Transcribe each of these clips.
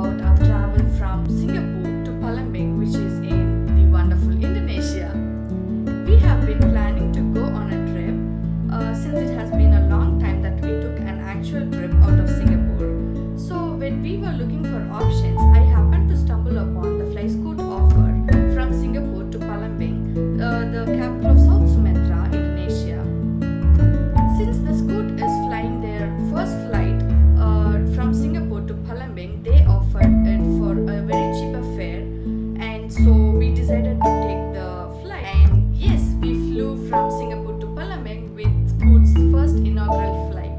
about our travel from Singapore to Palembang, which is in the wonderful Indonesia. We have been planning to go on a trip since it has been a long time that we took an actual trip out of Singapore. So when we were looking for options, I happened to stumble upon the Flyscoot offer from Singapore to Palembang, the capital of South Sumatra, Indonesia. Since the Scoot is flying their first flight from Singapore to Palembang, they offered it for a very cheaper fare, and so we decided to take the flight. And yes, we flew from Singapore to Palembang with Scoot's first inaugural flight.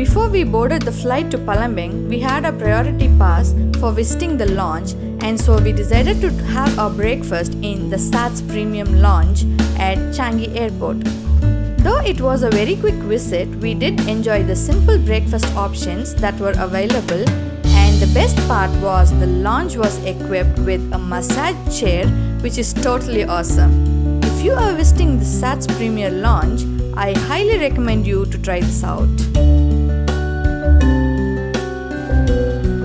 Before we boarded the flight to Palembang, we had a priority pass for visiting the lounge, and so we decided to have our breakfast in the SATS Premium Lounge at Changi Airport. Though it was a very quick visit, we did enjoy the simple breakfast options that were available, and the best part was the lounge was equipped with a massage chair, which is totally awesome. If you are visiting the SATS Premier Lounge, I highly recommend you to try this out.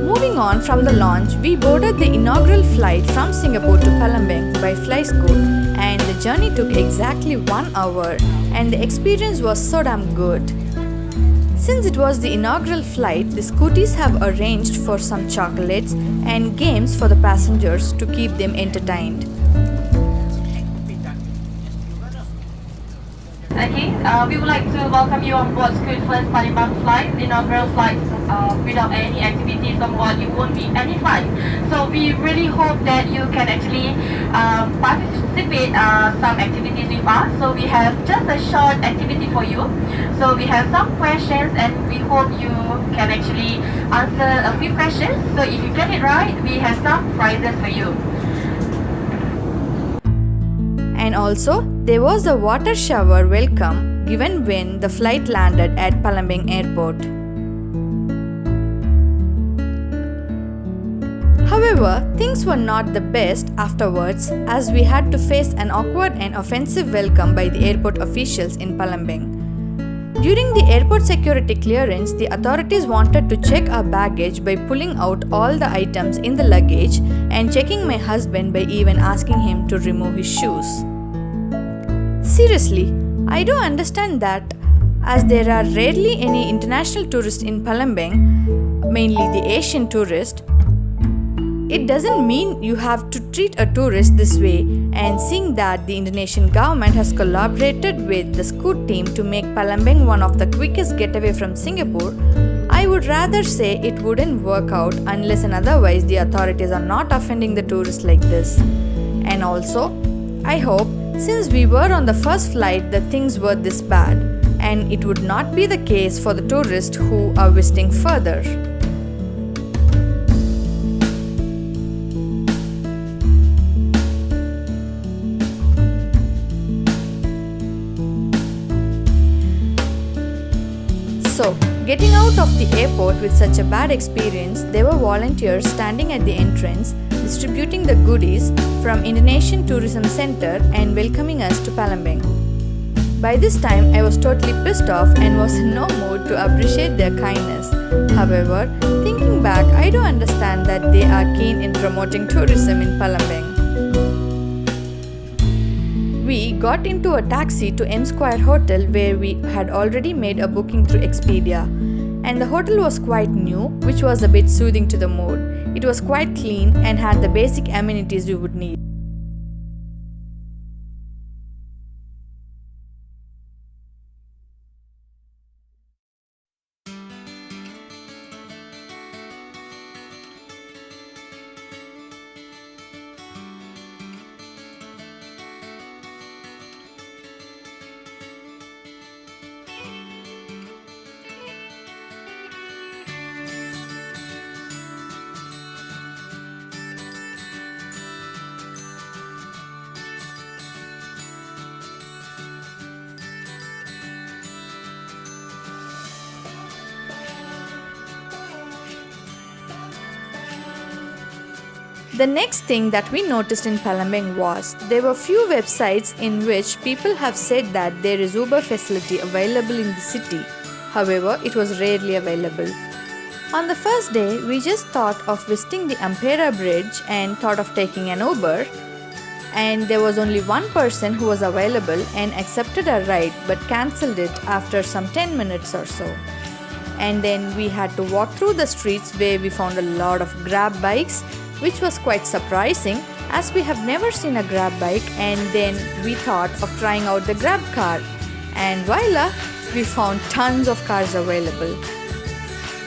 Moving on from the lounge, we boarded the inaugural flight from Singapore to Palembang by Flyscoot, and the journey took exactly 1 hour, and the experience was so damn good. Since it was the inaugural flight, the Scooties have arranged for some chocolates and games for the passengers to keep them entertained. Okay, we would like to welcome you on board Scoot First Palembang flight, the inaugural flight. Without any activities on board, it won't be any fun. So we really hope that you can actually participate some activities with us. So we have just a short activity for you. So we have some questions, and we hope you can actually answer a few questions. So if you get it right, we have some prizes for you. And also, there was a water shower welcome given when the flight landed at Palembang Airport. However, things were not the best afterwards, as we had to face an awkward and offensive welcome by the airport officials in Palembang. During the airport security clearance, the authorities wanted to check our baggage by pulling out all the items in the luggage and checking my husband by even asking him to remove his shoes. Seriously, I do understand that, as there are rarely any international tourists in Palembang, mainly the Asian tourist. It doesn't mean you have to treat a tourist this way, and seeing that the Indonesian government has collaborated with the Scoot team to make Palembang one of the quickest getaway from Singapore, I would rather say it wouldn't work out unless and otherwise the authorities are not offending the tourists like this. And also, I hope, since we were on the first flight, that things were this bad, and it would not be the case for the tourists who are visiting further. So, getting out of the airport with such a bad experience, there were volunteers standing at the entrance, distributing the goodies from Indonesian Tourism Center and welcoming us to Palembang. By this time, I was totally pissed off and was in no mood to appreciate their kindness. However, thinking back, I do understand that they are keen in promoting tourism in Palembang. We got into a taxi to M Square Hotel, where we had already made a booking through Expedia. And the hotel was quite new, which was a bit soothing to the mood. It was quite clean and had the basic amenities we would need. The next thing that we noticed in Palembang was there were few websites in which people have said that there is Uber facility available in the city. However, it was rarely available. On the first day, we just thought of visiting the Ampera Bridge and thought of taking an Uber. And there was only one person who was available and accepted our ride but cancelled it after some 10 minutes or so. And then we had to walk through the streets where we found a lot of grab bikes, which was quite surprising as we have never seen a grab bike, and then we thought of trying out the grab car, and voila, we found tons of cars available.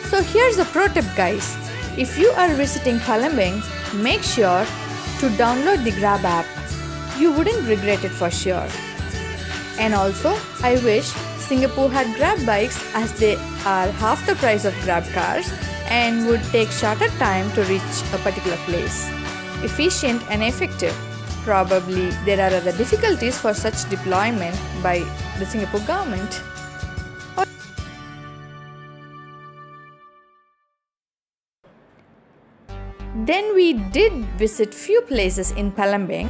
So here's a pro tip, guys. If you are visiting Palembang, make sure to download the Grab app. You wouldn't regret it for sure. And also, I wish Singapore had grab bikes as they are half the price of grab cars and would take shorter time to reach a particular place. Efficient and effective. Probably there are other difficulties for such deployment by the Singapore government. Then we did visit few places in Palembang.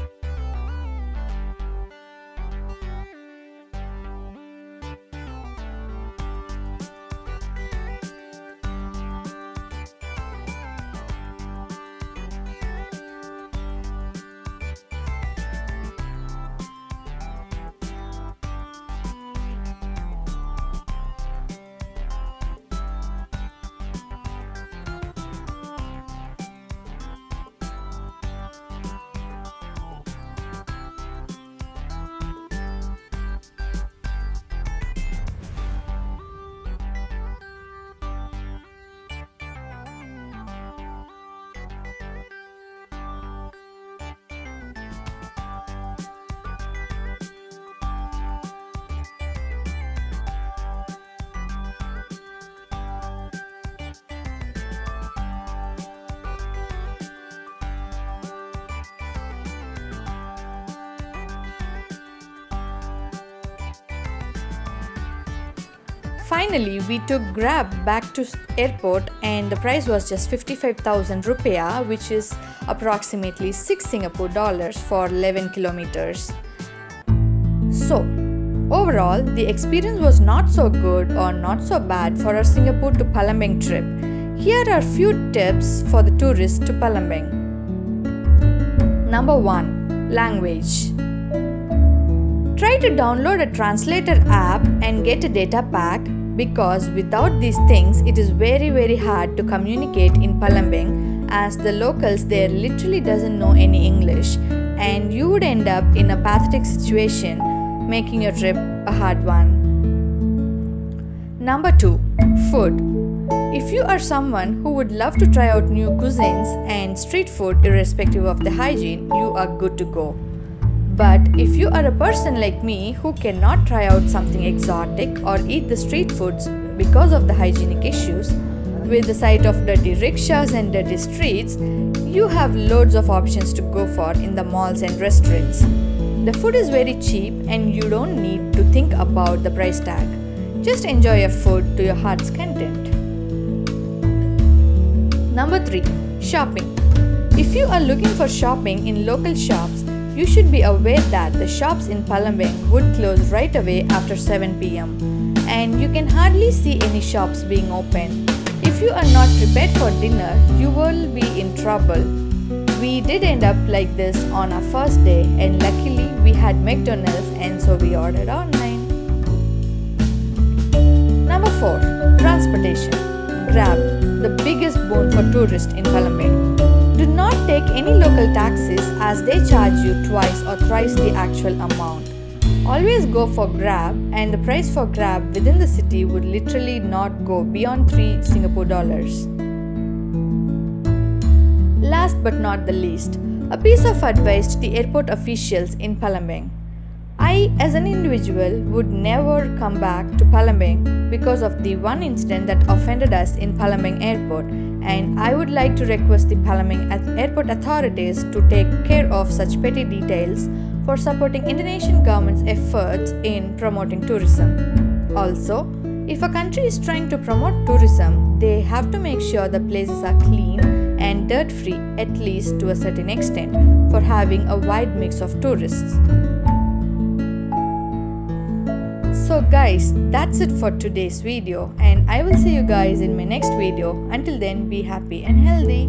Finally, we took Grab back to airport and the price was just 55,000 rupiah, which is approximately 6 Singapore dollars for 11 kilometers. So, overall, the experience was not so good or not so bad for our Singapore to Palembang trip. Here are few tips for the tourists to Palembang. Number 1. Language. Try to download a translator app and get a data pack, because without these things it is very hard to communicate in Palembang, as the locals there literally doesn't know any English and you would end up in a pathetic situation, making your trip a hard one. Number 2. Food. If you are someone who would love to try out new cuisines and street food irrespective of the hygiene, you are good to go. But if you are a person like me who cannot try out something exotic or eat the street foods because of the hygienic issues, with the sight of dirty rickshaws and dirty streets, you have loads of options to go for in the malls and restaurants. The food is very cheap and you don't need to think about the price tag. Just enjoy your food to your heart's content. Number 3. Shopping. If you are looking for shopping in local shops, you should be aware that the shops in Palembang would close right away after 7 p.m. and you can hardly see any shops being open. If you are not prepared for dinner, you will be in trouble. We did end up like this on our first day, and luckily we had McDonald's and so we ordered online. Number 4. Transportation. Grab, the biggest boon for tourists in Palembang. Do not take any local taxis as they charge you twice or thrice the actual amount. Always go for Grab, and the price for Grab within the city would literally not go beyond 3 Singapore dollars. Last but not the least, a piece of advice to the airport officials in Palembang. I, as an individual, would never come back to Palembang because of the one incident that offended us in Palembang airport, and I would like to request the Palembang airport authorities to take care of such petty details for supporting Indonesian government's efforts in promoting tourism. Also, if a country is trying to promote tourism, they have to make sure the places are clean and dirt free, at least to a certain extent, for having a wide mix of tourists. So guys, that's it for today's video, and I will see you guys in my next video. Until then, be happy and healthy.